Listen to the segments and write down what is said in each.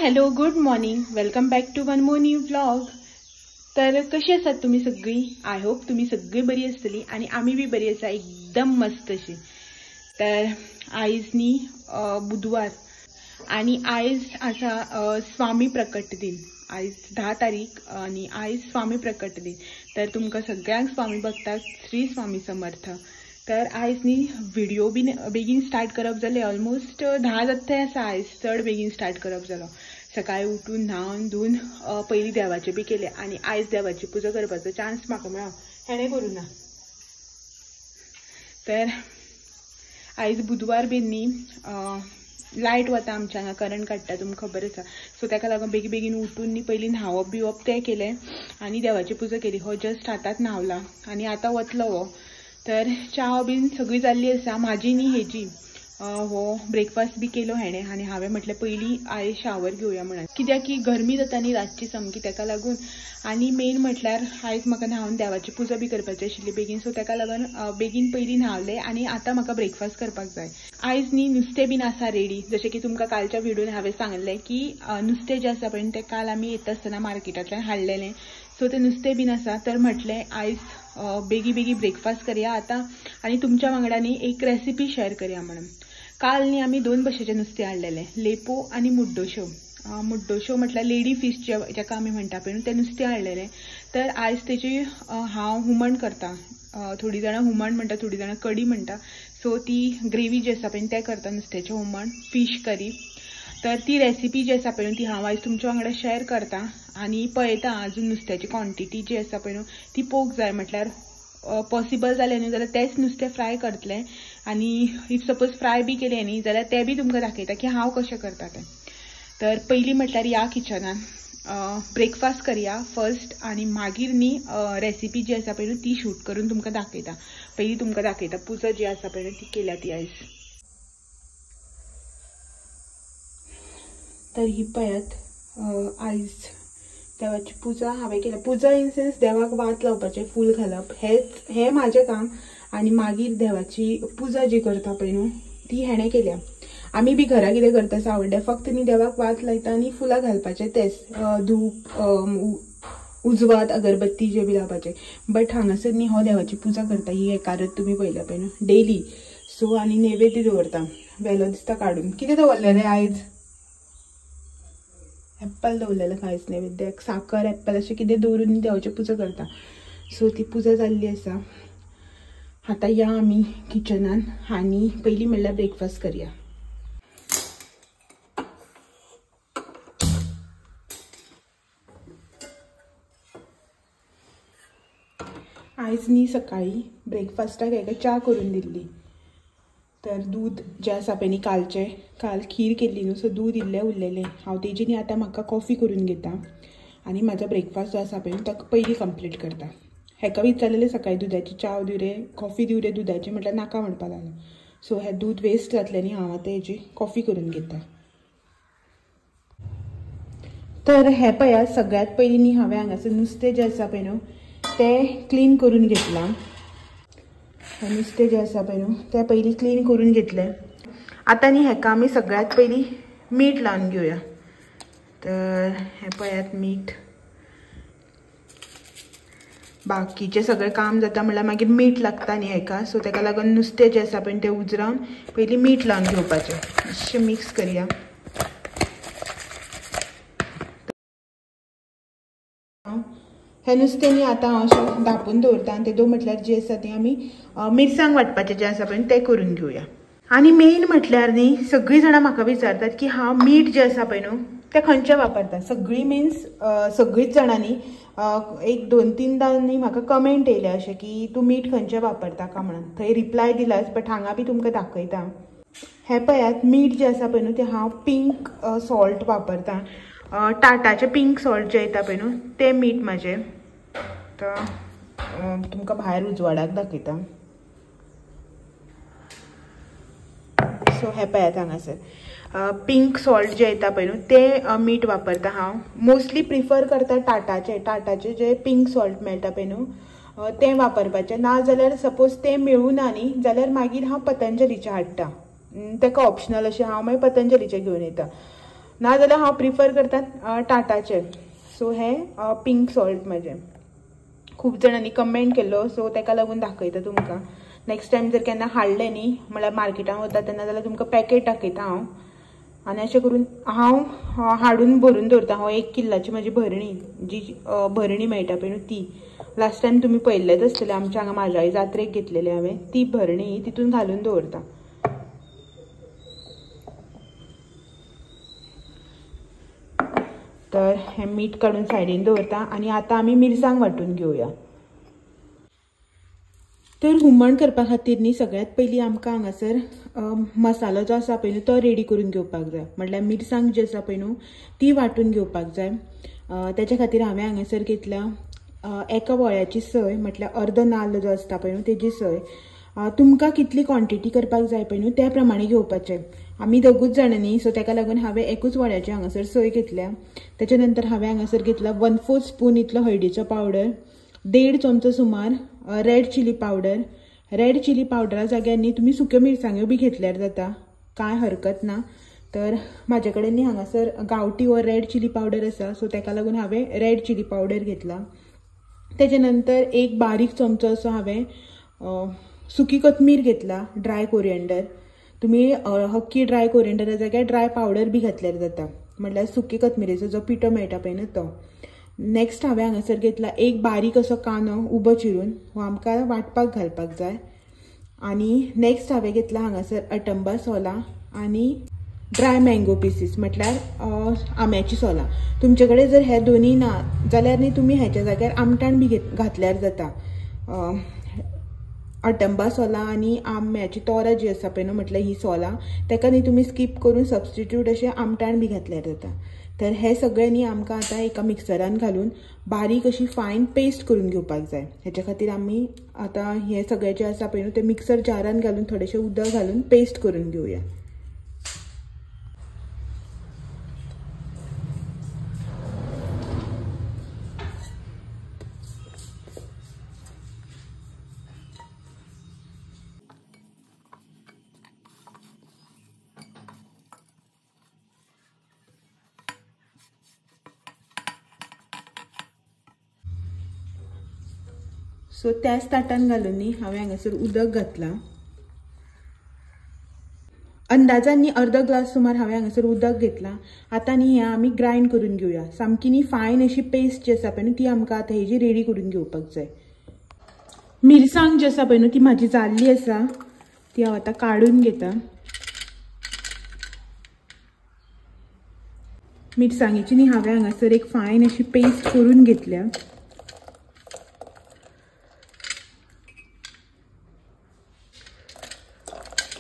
Hello good morning, welcome back to one more new vlog. तर कशी आसात तुम्ही सगळी? आय होप तुम्ही सगळी बरी आसतली आणि आम्ही बी बरी आसा, एकदम मस्त अशी. तर आयज न्ही बुधवार आणि आयज आसा स्वामी प्रकट दिन. आयज 10 तारीख आणि आयज स्वामी प्रकट दिन. तर तुमकां सगळ्यांक स्वामी भक्तांक श्री स्वामी समर्थ. तर आयज न्ही व्हिडिओ बी बेगीन स्टार्ट करप जाले. ऑलमोस्ट 10 जाता आसा. आयज चड बेगीन स्टार्ट करप जालो. सकाळी उठून न्हावन धुवन पयलीं देवाचें बी केलें आनी आयज देवाची पुजा करपाचो चान्स म्हाका मेळ्ळो, हेणें करूं ना. तर आयज बुधवार बीन न्ही लायट वता आमच्या हांगा, करंट काडटा, तुमकां खबर आसा. सो ताका लागून बेगीन उठून न्ही पयलीं न्हावप बिवप तें केलें आनी देवाची पुजा केली. हो जस्ट आतांच न्हावला आनी आतां वतलो हो. तर च्या बीन सगळी जाल्ली आसा. म्हाजी न्ही हेजी हो ब्रेकफास्ट बी केलो हेणें आनी हांवें म्हटलें पयलीं आयज शावर घेवया म्हणून, कित्याक की गरमी जाता न्ही रातची सामकी, ताका लागून. आनी मेन म्हटल्यार आयज म्हाका न्हावन देवाची पुजा बी करपाची आशिल्ली बेगीन. सो ताका लागून बेगीन पयलीं न्हावलें आनी आतां म्हाका ब्रेकफास्ट करपाक जाय. आयज न्ही नुस्तें बीन आसा रेडी. जशें की तुमकां कालच्या व्हिडिओन हांवें सांगलें की नुस्तें जें आसा पळय तें काल आमी येता आसतना मार्केटांतल्यान हाडलेलें. सो तें नुस्तें बीन आसा. तर म्हटलें आयज बेगी ब्रेकफास्ट करया आतां आनी तुमच्या वांगडा न्ही एक रेसिपी शेअर करया म्हणून. काल न्ही आमी 2 भशेचें नुस्तें हाडलेलें, लेपो आनी मुड्डोश्यो. मुड्डोश्यो म्हटल्यार लेडी फीश जेका आमी म्हणटा पळय तें नुस्तें हाडलेलें. तर आयज तेची हांव हुमण करता. थोडी जाणां हुमण म्हणटा, थोडी जाणां कडी म्हणटा. सो ती ग्रेवी जी आसा पळय तें करता, नुस्त्याचें हुमण, फीश करी. तर ती रेसिपी जी आसा पळय ती हांव आयज तुमच्या वांगडा शेअर करता आनी पळयता अजून नुस्त्याची क्वॉन्टिटी जी आसा पळय ती पोवंक जाय. म्हटल्यार पॉसिबल जालें न्ही जाल्यार तेंच नुस्तें फ्राय करतलें आनी इफ सपोज फ्राय बी केलें न्ही जाल्यार तें बी तुमकां दाखयता की हांव कशें करता तें. तर पयलीं म्हटल्यार या किचनान ब्रेकफास्ट करया फर्स्ट आनी मागीर न्ही रेसिपी जी आसा पळय ती शूट करून तुमकां दाखयता. पयलीं तुमकां दाखयता पुजा जी आसा पळय ती केल्या ती आयज. तर ही पळयात आयज देवाची पुजा हांवें केल्या. पुजा इन सेन्स देवाक वात लावपाचें, फूल घालप, हें म्हाजें काम. आनी मागीर देवाची पुजा जी करता पळय न्हू ती हेणें केल्या. आमी बी घरा कितें करता सावड्डे, फक्त न्ही देवाक वात लायता आनी फुलां घालपाचें तेंच, धूप उजवात अगरबत्ती जे बी लावपाचें. बट हांगासर न्ही हो देवाची पुजा करता. ही एकारत तुमी पळयल्या पळय न्हू डेली. सो आनी नैवेद्य दवरता वेलो दिसता काडून. कितें दवरलेलें आयज? एप्पल दवरलेलें खायच नैवेद्याक, साकर एप्पल अशें कितें दवरून देवाची पुजा करता. सो ती पुजा जाल्ली आसा. आतां या आमी किचनान आनी पयलीं म्हणल्यार ब्रेकफास्ट करया. आयज न्ही सकाळीं ब्रेकफास्टाक हेका च्या करून दिल्ली. तर दूद जें आसा पळय न्ही काल खीर केल्ली न्हू, सो दूद इल्लें उरलेलें. हांव तेजी न्ही आतां म्हाका कॉफी करून घेता आनी म्हाजो ब्रेकफास्ट जो आसा पळय तो पयलीं कंप्लीट करता. हेका विचारलेलें सकाळीं दुदाची च्या दिवं रे, कॉफी दिवं रे दुदाची, म्हटल्यार नाका म्हणपाक लागलो. सो हें दूद वेस्ट जातलें न्ही, हांव आतां हेजी कॉफी करून घेता. तर हें पळयात सगळ्यात पयलीं न्ही हांवें हांगासर नुस्तें जें आसा पळय न्हू तें क्लीन करून घेतलां. हें नुस्तें जें आसा पळय न्हू तें पयलीं क्लीन करून घेतलें. आतां न्ही हेका आमी सगळ्यात पयलीं मीठ लावन घेवया. तर हें पळयात मीठ. बाकीचें सगळें काम जाता म्हणल्यार मागीर मीठ लागता न्ही हेका. सो ताका लागून नुस्तें जें आसा पळय तें उजरावन पयलीं मीठ लावन घेवपाचें. मातशें मिक्स करया. हें नुस्तें न्ही आतां हांव अशें धांपून दवरता आनी तेदो म्हटल्यार जी आसा ती आमी मिरसांग वांटपाचें जें आसा पळय तें करून घेवया. आनी मेन म्हटल्यार न्ही सगळीं जाणां म्हाका विचारतात की हांव मीठ जें आसा पळय न्हू तें खंयचें वापरता. सगळीं मिन्स सगळींच जाणांनी 1-2-3दा न्ही म्हाका कमेंट येयल्या अशें की तूं मीठ खंयचें वापरता काय म्हणून. थंय रिप्लाय दिलाच, बट हांगा बी तुमकां दाखयता. हें पळयात मीठ जें आसा पळय न्हू तें हांव पिंक सॉल्ट वापरता. टाटाचें पिंक सॉल्ट जें येता पळय न्हू तें मीठ म्हाजें. तर तुमकां भायर उजवाडाक दाखयता. सो हें पळयात हांगासर पिंक सॉल्ट जें येता पळय न्हू तें मीठ वापरता हांव. मोस्टली प्रिफर करता टाटाचें जें पिंक सॉल्ट मेळटा पळय न्हू तें वापरपाचें. ना जाल्यार सपोज तें मेळूं ना न्ही जाल्यार मागीर हांव पतंजलीचें हाडटा. ताका ऑप्शनल अशें हांव मागीर पतंजलीचें घेवन येता. नाजाल्यार हांव प्रिफर करता टाटाचे. सो हे पिंक सॉल्ट म्हजें खूब जाणांनी कमेंट केल्लो, सो ताका लागून दाखयता तुमकां. नेक्स्ट टायम जर केन्ना हाडलें न्ही म्हळ्यार मार्केटान वता तेन्ना जाल्यार तुमकां पॅकेट दाखयता हांव. आनी अशें करून हांव हाडून भरून दवरता. हांव 1 किल्लाची म्हजी भरणी, जी भरणी मेळटा पळय न्हू ती. लास्ट टायम तुमी पळयल्लेच आसतलें, आमच्या हांगा म्हाज्याय जात्रेक घेतलेली हांवें. ती भरणी तितून घालून दवरता. तर हें मीठ काडून सायडीन दवरता. आनी आतां आमी मिरसांग वांटून घेवया. तर हुमण करपा खातीर न्ही सगळ्यात पयलीं आमकां हांगासर मसालो जो आसा पळय न्हू तो रेडी करून घेवपाक जाय. म्हटल्यार मिरसांग जी आसा पळय न्हू ती वांटून घेवपाक जाय. तेच्या खातीर हांवें हांगासर घेतल्या 1 वळ्याची सय, म्हटल्यार अर्द नाल्ल जो आसता पळय न्हू तेजी सय. तुमकां कितली क्वॉन्टिटी करपाक जाय पळय न्हू त्या प्रमाणे घेवपाचें. आमी दोगूच जाण न्ही, सो ताका लागून हांवें 1 वळ्याची हांगासर सय घेतल्या. तेच्या नंतर हांवें हांगासर घेतला 1/4 स्पून इतलो हळदीचो पावडर, 1.5 चमचो सुमार red chili powder. Red chili पावडरा जाग्यार न्ही तुमी सुक्यो मिरसांग्यो बी घेतल्यार जाता, कांय हरकत ना. तर म्हाजे कडेन न्ही हांगासर गांवठी वो रेड चिली पावडर आसा, सो ताका लागून हांवें रेड चिली पावडर घेतला. तेच्या नंतर 1 बारीक चमचो असो हांवें सुकी कोथमीर घेतला, ड्राय कोरिएंडर. तुमी हक्की ड्राय कोरिएंडरा जाग्यार ड्राय पावडर बी घातल्यार जाता, म्हटल्यार सुकी कोथमिरेचो जो पिठो मेळटा पळय न्हू तो. नेक्स्ट हांवें हांगासर घेतला 1 बारीक असो कांदो उबो चिरून, हो आमकां वांटपाक घालपाक जाय. आनी नेक्स्ट हांवें घेतला हांगासर अटंबा सोलां आनी ड्राय मँगो पीसीस, म्हटल्यार आंब्याची सोलां. तुमचे कडेन जर हे दोनी ना जाल्यार न्ही तुमी हेच्या जाग्यार आमटाण बी घातल्यार जाता. अटंबा सोलां आनी आंब्याची तोरां जी आसा पळय न्हू म्हटल्यार ही सोलां, ताका न्ही तुमी स्कीप करून सबस्टिट्यूट अशें आमटाण बी घातल्यार जाता. तर हे सगळें न्ही आमकां आतां एका मिक्सरान घालून बारीक अशी फायन पेस्ट करून घेवपाक जाय. हेच्या खातीर आमी आतां हे सगळें जें आसा पळय न्हू तें मिक्सर जारान घालून थोडेशें उदक घालून पेस्ट करून घेवया. सो त्याच ताटान घालून न्ही हांवें हांगासर उदक घातलां. अंदाजान न्ही अर्द ग्लास सुमार हांवें हांगासर उदक घेतलां. आतां न्ही हें आमी ग्रायंड करून घेवया. सामकी न्ही फायन अशी पेस्ट जी आसा पळय न्हू ती आमकां आतां हेजी रेडी करून घेवपाक जाय. मिरसांग जी आसा पळय न्हू ती म्हाजी जाल्ली आसा, ती हांव आतां काडून घेता. मिरसांगेची न्ही हांवें हांगासर एक फायन अशी पेस्ट करून घेतल्या.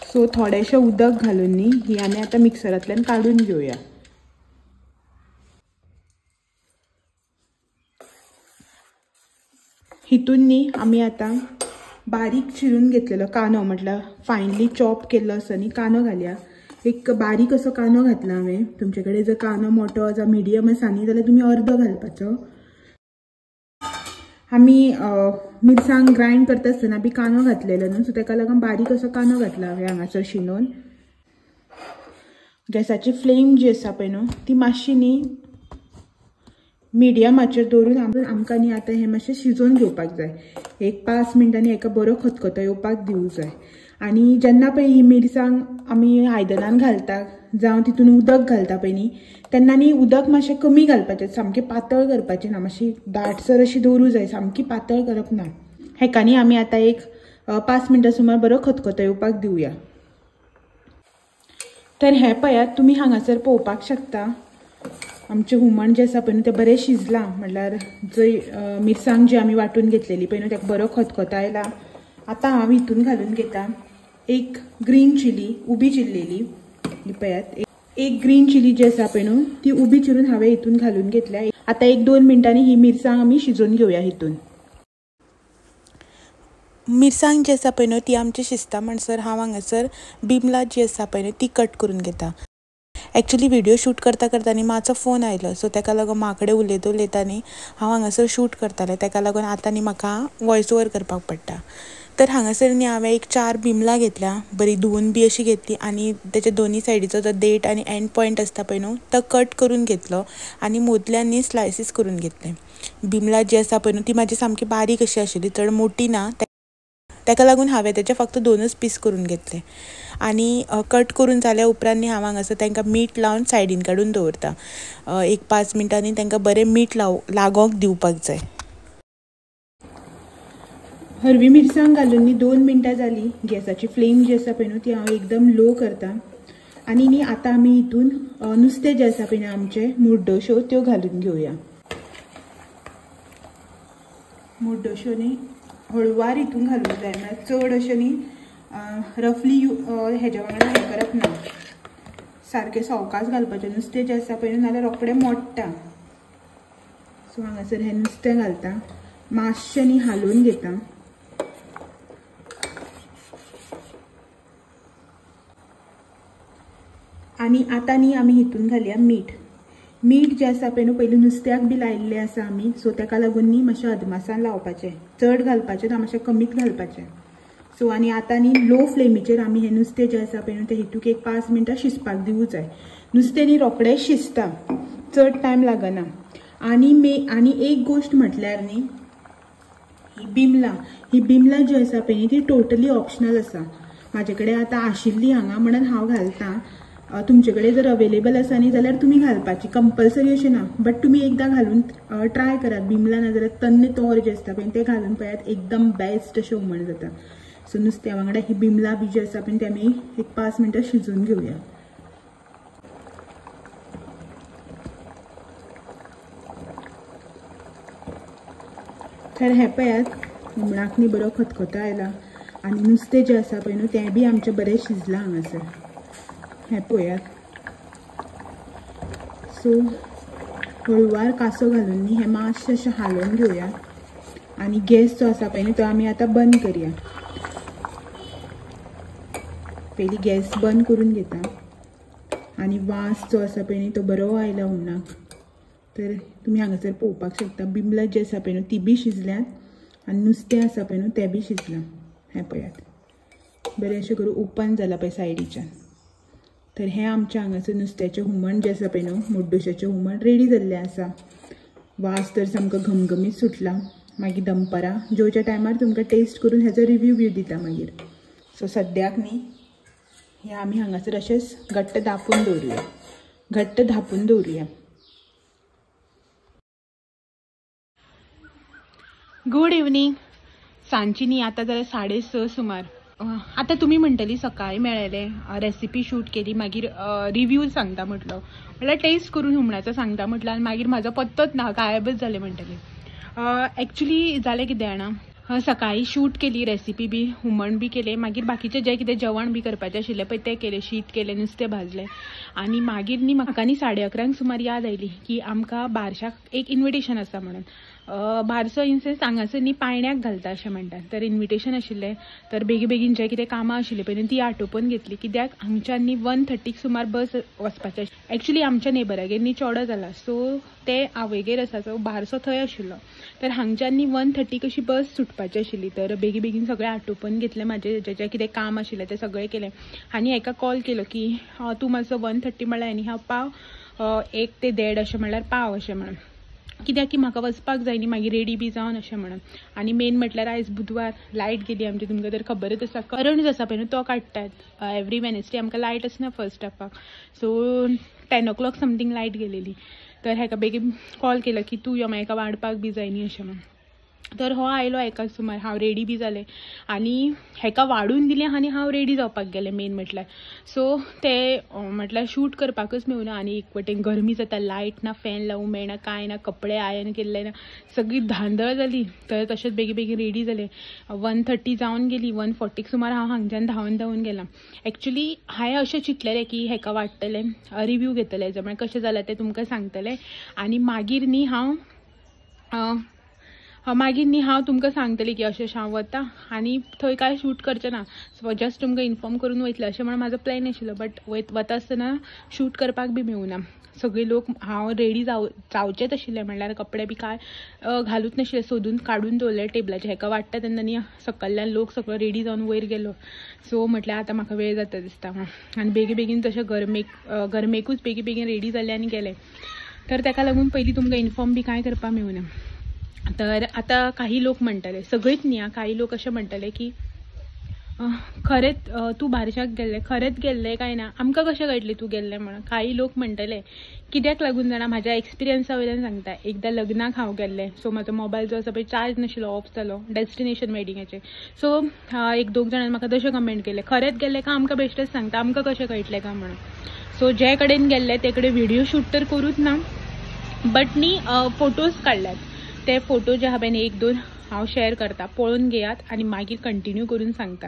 सो थोडेशें उदक घालून न्ही ही आमी आतां मिक्सरांतल्यान काडून घेवया. हितून न्ही आमी आतां बारीक चिरून घेतलेलो कांदो, म्हटल्यार फायनली चॉप केल्लो असो न्ही कांदो घालया. एक बारीक असो कांदो घातला हांवें. तुमचे कडेन जर कांदो मोठो जावं मिडियम आसा न्ही जाल्यार तुमी अर्दो घालपाचो. आमी मिरसांग ग्रायंड करता आसतना बी कांदो घातलेलो न्हू, सो ताका लागून बारीक असो कांदो घातला हांवें हांगासर शिनून. गॅसाची फ्लेम जी आसा पळय न्हू ती मातशी न्ही मिडियमाचेर दवरून आमकां न्ही आतां हें मातशें शिजोवन घेवपाक जाय. एक 5 मिनटांनी हेका बरो खतखतो येवपाक दिवंक जाय. आनी जेन्ना पळय ही मिरसांग आमी आयदनान घालता जावं तितून उदक घालता पळय न्ही तेन्ना न्ही उदक मातशें कमी घालपाचें, सामकें पातळ करपाचें ना, मातशी दाटसर अशी दवरूं जाय, सामकी पातळ करप ना. हेका न्ही आमी आतां एक 5 मिनटां सुमार बरो खतखतो येवपाक दिवया. तर हें पळयात तुमी हांगासर पळोवपाक शकता आमचें हुमण जें आसा पळय न्हू तें बरें शिजलां. म्हटल्यार जंय मिरसांग जी आमी वांटून घेतलेली पळय न्हू ताका बरो खतखतो आयला. आतां हांव हितून घालून घेता 1 ग्रीन चिली उबी चिरलेली. पळयात 1 ग्रीन चिली जी आसा पळय न्हू ती उबी चिरून हांवें हितून घालून घेतल्या. आतां 1-2 मिनटांनी ही मिरसांग आमी शिजोवन घेवया. हितून मिरसांग जी आसा पळय न्हू ती आमची शिजता म्हणसर हांव हांगासर बिमला जी आसा पळय न्हू ती कट करून घेता. एक्चुअली व्हिडिओ शूट करता करता न्ही म्हाजो फोन आयलो, सो ताका लागून म्हाका कडेन उलयता न्ही हांव हांगासर शूट करतालें, ताका लागून आतां न्ही म्हाका वॉयस ओवर करपाक पडटा. तर हांगासर न्ही हांवें एक 4 बिमलां घेतल्या, बरी धुवन बी अशी घेतली आनी त्याच्या दोन्ही सायडीचो जो देठ आनी एंड पॉयंट आसता पळय न्हू तो कट करून घेतलो आनी मोदल्यान न्ही स्लायसीस करून घेतले. बिमलां जी आसा पळय न्हू ती म्हाजी सामकी बारीक अशी आशिल्ली, चड मोठी ना, ताका लागून हांवें तेचे फक्त 2च पीस करून घेतले. आनी कट करून जाल्या उपरांत न्ही हांव हांगासर तांकां मीठ लावन सायडीन काडून दवरता. एक 5 मिनटांनी तांकां बरें मीठ लागोंक दिवपाक जाय. हरवी मिरसांग घालून न्ही 2 मिनटां जाली. गॅसाची फ्लेम जी आसा पळय न्हू ती हांव एकदम लो करता. आनी न्ही आतां आमी हितून नुस्तें जें आसा पळय न्ही आमचे मुड्डोश्यो त्यो घालून घेवया. मुड्डोश्यो न्ही हळुवार हितून घालूंक जाय, म्हळ्यार चड अशें न्ही रफली हेज्या वांगडा हें करप ना, सारकें सवकास घालपाचें. नुस्तें जें आसा पळय न्हू नाल्यार रोखडें मोडटा. सो हांगासर हें नुस्तें घालता, मातशें न्ही हालोवन घेता. आनी आतां न्ही आमी हितून घालया मीठ. मीठ जें आसा पळय न्हू पयलीं नुस्त्याक बी लायिल्लें आसा आमी, सो ताका लागून न्ही मातशें अदमासान लावपाचें, चड घालपाचें ना, मातशें कमीच घालपाचें. सो आनी आतां न्ही लो फ्लेमीचेर आमी हें नुस्तें जें आसा पळय न्हू तें हितूक एक 5 मिनटां शिजपाक दिवूं जाय. नुस्तें न्ही रोखडें शिजता, चड टायम लागना. आनी एक गोश्ट म्हटल्यार न्ही ही बिमलां जी आसा पळय न्ही ती टोटली ऑप्शनल आसा. म्हाजे कडेन आतां आशिल्ली हांगा म्हणून हांव घालतां. तुमचे कडेन जर अवेलेबल आसा न्ही जाल्यार तुमी घालपाची, कंपल्सरी अशें ना, बट तुमी एकदां घालून ट्राय करात. बिमलां ना जाल्यार तन्ने तोर जे आसता पळय तें घालून पळयात, एकदम बेस्ट अशें हुमण जाता. सो नुस्त्या वांगडा ही बिमलां बी जी आसा पळय ती आमी एक 5 मिनटां शिजोवन घेवया. तर हें पळयात हुमणाक न्ही बरो खतखतो आयला आनी नुस्तें जें आसा पळय न्हू तें बी आमचें बरें शिजलां हांगासर. हें पळयात. सो हळुवार कासो घालून न्ही हें मातशें अशें हालोवन घेवया आनी गॅस जो आसा पळय न्ही तो आमी आतां बंद करया. पयलीं गॅस बंद करून घेता आनी वास जो आसा पळय न्ही तो बरो आयला हुमणाक. तर तुमी हांगासर पळोवपाक शकता बिमलां जी आसा पळय न्हू ती बी शिजल्यात आनी नुस्तें आसा पळय न्हू तें बी शिजलां. हें पळयात बरें अशें करून ओपन जालां पळय सायडीच्यान. तर हें आमचें हांगासर नुस्त्याचें हुमण जें आसा पळय न्हू मुड्डोश्याचें हुमण रेडी जाल्लें आसा. वास तर सामको घमघमीत सुटला. मागीर दनपारां जेवच्या टायमार तुमकां टेस्ट करून हेजो रिव्यू बी दिता मागीर. सो सद्याक न्ही हें आमी हांगासर अशेंच घट्ट धापून दवरुया. Good evening. सांजची न्ही आतां जाल्यार 6:30 सुमार. आतां तुमी म्हणटली सकाळीं मेळ्ळें, रेसिपी शूट केली, मागीर रिव्यू सांगता म्हटलो, म्हणल्यार टेस्ट करून हुमणाचो सांगता म्हटलो आनी मागीर म्हाजो पत्तोच ना, गायबच जालें म्हणटली. एक्चुली जालें कितें जाणा, सकाळीं शूट केली रेसिपी बी, हुमण बी केलें, मागीर बाकीचें जें कितें जेवण बी करपाचें आशिल्लें पळय तें केलें, शीत केलें, नुस्तें भाजलें आनी मागीर न्ही म्हाका न्ही 11:30 सुमार याद आयली की आमकां बारशाक एक इन्विटेशन आसा म्हणून. बारसो इन सेन्स हांगासर न्ही पायण्याक घालता अशें म्हणटात. तर इन्विटेशन आशिल्लें, तर बेगीन जें कितें कामां आशिल्लीं पळय ती आटोपून घेतली, कित्याक हांगच्यान न्ही 1:30 सुमार बस वचपाचें. एक्चुली आमच्या नेबरागेर न्ही चोडो जाला, सो ते आवयगेर आसा, सो बारसो थंय आशिल्लो. तर हांगच्यान न्ही 1:30 कशी बस सुटपाची आशिल्ली. तर बेगीन सगळें आटोपून घेतलें, म्हाजें जें कितें काम आशिल्लें तें सगळें केलें आनी एका कॉल केलो की तूं मातसो 1:30 म्हळ्यार आनी हांव पाव 1 ते 1:30 अशें म्हळ्यार पाव अशें म्हणून, कित्याक की म्हाका वचपाक जाय न्ही मागीर रेडी बी जावन अशें म्हणून. आनी मेन म्हटल्यार आयज बुधवार, लायट गेली आमची, तुमकां तर खबरच आसा. करंट जो आसा पळय न्हू तो काडटात एवरी वेनसडे, आमकां लायट आसना फर्स्ट हाफाक. सो 10 o'clock समथींग लायट गेलेली. तर हेका बेगीन कॉल केलो की तूं यो, म्हाका वाडपाक बी जाय न्ही अशें म्हणून. तर हो आयलो 1 सुमार, हांव रेडी बी जालें आनी हेका वाडून दिलें आनी हांव रेडी जावपाक गेलें मेन म्हटल्यार. सो ते म्हटल्यार शूट करपाकच मेळना आनी एक वटेन गरमी जाता, लायट ना, फॅन लावूंक मेळना, कांय ना, कपडे आयन केल्ले ना, सगळी धांदळ जाली. तर तशेंच बेगीन रेडी जालें. 1:30 जावन गेली, 1:40 सुमार हांव हांगच्यान धांवन गेलां. एक्चुली हांवें अशें चिंतलेलें की हेका वाडटलें, रिव्यू घेतलें, म्हळ्यार कशें जालां तें तुमकां सांगतलें आनी मागीर न्ही हांव मागीर न्ही हांव तुमकां सांगतलें की अशें हांव वता आनी थंय काय शूट करचें ना, सो जस्ट तुमकां इन्फॉर्म करून वयतलें अशें म्हणून म्हाजो प्लॅन आशिल्लो. बट वता आसतना शूट करपाक बी मेळूना. सगळे लोक हांव रेडी जावचेंच आशिल्लें, म्हणल्यार कपडे बी काय घालूच नाशिल्ले, सोदून काडून दवरले टेबलाचेर. हेका वाडटा तेन्ना न्ही सकयल्यान लोक सगळो रेडी जावन वयर गेलो. सो म्हटल्यार आतां म्हाका वेळ जाता दिसता आनी बेगीन जशें गरमेकूच बेगीन रेडी जाले आनी गेले. तर ताका लागून पयलीं तुमकां इन्फॉर्म बी कांय करपाक मेळूना. तर आता काही लोक म्हणटले, सगळीच न्ही, काही लोक अशें म्हणटले की खरेंच तूं बारशाक गेल्लें, खरेंच गेल्लें काय ना, आमकां कशें कळटलें तूं गेल्लें म्हणून. काही लोक म्हणटले कित्याक लागून जाणा, म्हाज्या एक्सपिरियन्सा वयल्यान सांगता. एकदां लग्नाक हांव गेल्लें, सो म्हाजो मोबायल जो आसा पळय चार्ज नाशिल्लो, ऑफ जालो डेस्टिनेशन वेडिंगाचेर. सो एक दोग जाणांनी म्हाका तशें कमेंट केलें, खरेंच गेल्लें का आमकां बेश्टेच सांगता, आमकां कशें कळटलें काय म्हणून. सो जे कडेन गेल्ले ते कडेन व्हिडिओ शूट तर करूच ना, बट न्ही फोटोज काडल्यात. ते फोटो जे हांवें एक दोन हांव शेअर करता, पळोवन घेयात आनी मागीर कंटिन्यू करून सांगता.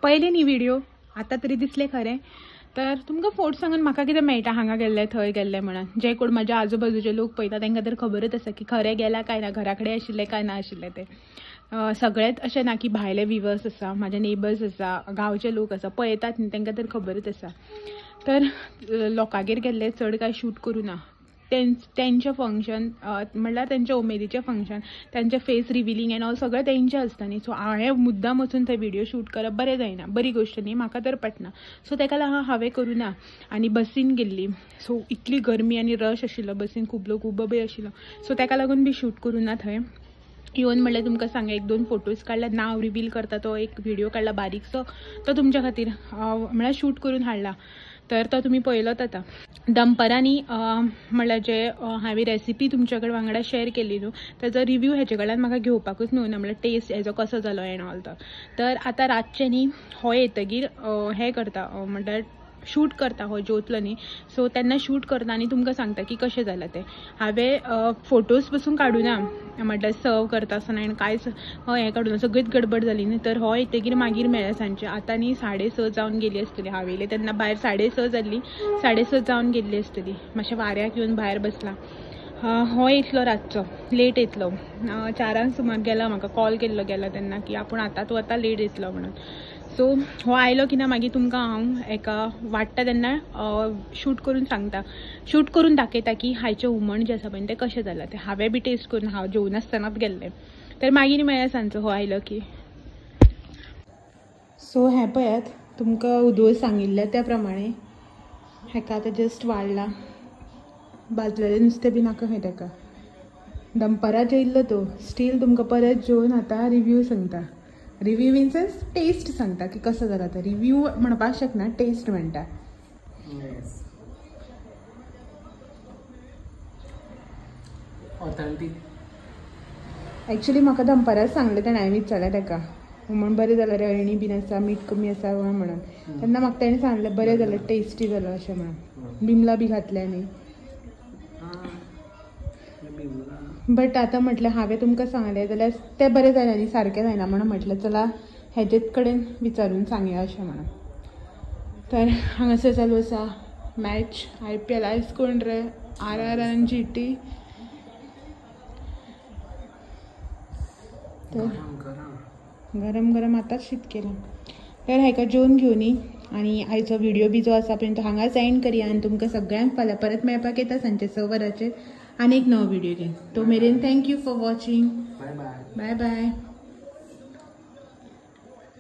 पयले न्ही व्हिडिओ, आतां तरी दिसले खरें. तर तुमकां फोट सांगून म्हाका कितें मेळटा हांगा गेल्ले थंय गेल्ले म्हणून. जे कोण म्हाज्या आजूबाजूचे लोक पळयता तांकां तर खबरच आसा की खरें गेला काय ना, घरा कडेन आशिल्ले काय ना आशिल्ले ते. सगळेच अशें ना की भायले व्हिवर्स आसा, म्हाजे नेबर्स आसा, गांवचे लोक आसा, पळयतात न्ही तांकां तर खबरच आसा. तर लोकांगेर गेल्ले चड काय शूट करूं ना. तेंचें फंक्शन म्हणल्यार तेंच्या उमेदीचें फंक्शन, तेंचें फेस रिविलींग एंड ऑल सगळें तेंचें आसता न्ही. सो हांवें मुद्दाम वचून थंय व्हिडिओ शूट करप बरें जायना, बरी गोश्ट न्ही, म्हाका तर पटना. सो ताका लागून हांवें करूं ना आनी बसीन गेल्ली. सो इतली गरमी आनी रश आशिल्लो बसीन, खूब लोक उबो बी आशिल्लो. सो ताका लागून बी शूट करूं ना थंय. इवन म्हणल्यार तुमकां सांगा एक दोन फोटोज काडला, नांव रिवील करता तो एक व्हिडिओ काडला बारीकसो, तो तुमच्या खातीर म्हणल्यार शूट करून हाडला. तर तो तुमी पळयलोच आतां. दनपारांनी म्हणल्यार जे हांवें रेसिपी तुमच्या कडेन वांगडा शेअर केली न्हू, ताजो रिव्यू हेजे कडल्यान म्हाका घेवपाकूच मेळूना, म्हणल्यार टेस्ट हेजो कसो जालो एंड ऑल तो. तर आतां रातचें न्ही हो येतगीर हें करता, म्हणल्यार शूट करता, हो जेवतलो न्ही. सो तेन्ना शूट करता आनी तुमकां सांगता की कशें जालां तें. हांवें फोटोज पसून काडूना, म्हणल्यार सर्व करता आसतना हांवें कांयच हें काडूना, सगळीच गडबड जाली न्ही. तर हो येतगीर मागीर मेळ्ळें सांजचें. आतां न्ही 6:30 जावन गेली आसतली, हांव येयलें तेन्ना भायर 6:30 जाल्ली, 6:30 जावन गेल्ली आसतली. मातशें वाऱ्याक येवन भायर बसलां. हो येतलो रातचो, लेट येतलो. 4 सुमार गेला, म्हाका कॉल केल्लो गेला तेन्ना की आपूण आतांच वता, लेट येतलो म्हणून. सो हो आयलो की ना मागीर तुमकां हांव एका वाडटा तेन्ना शूट करून सांगता, शूट करून दाखयता की हायचें हुमण जें आसा पळय तें कशें जालां तें. हांवें बी टेस्ट करून, हांव जेवनासतनाच गेल्लें. तर मागीर मेळ्ळें सांजचो हो आयलो की. सो हें पळयात, तुमकां उदोळ सांगिल्ल्या त्या प्रमाणे हेका आतां जस्ट वाडला. भाजलेलें नुस्तें बी नाका खंय ताका. दनपारां जेयल्लो तो, स्टील तुमकां परत जेवन आतां रिव्यू सांगता. रिव्यू मिन्स टेस्ट सांगता की कसो जाला तो. रिव्यू म्हणपाक शकना, टेस्ट म्हणटा. एक्चुअली म्हाका दनपारां सांगलें ताणें, हांवें विचारलें ताका हुमण बरें जालें रे, अळणी बीन आसा, मीठ कमी आसा म्हणून. तेन्ना म्हाका ताणें सांगलें बरें जालें, टेस्टी जालो अशें म्हणून. बिमला बी घातल्या न्ही. बट आतां म्हटलें हांवें तुमकां सांगलें जाल्यार तें बरें जालें न्ही, सारकें जायना म्हणून म्हटलें चला हेजेच कडेन विचारून सांगया अशें म्हणून. तर हांगासर चालू आसा मॅच, IPL आयज कोण रे, RR आनी GT. तर गरम गरम आतांच शीत केलां. तर हेका जेवन घेवनी आनी आयचो व्हिडिओ बी जो आसा पळय तो हांगाच एंड करया आनी तुमकां सगळ्यांक फाल्यां परत मेळपाक येता सांजचे 6 वरांचेर आनी एक नवो व्हिडिओ घेवन. तो मेरेन thank you for watching. Bye bye.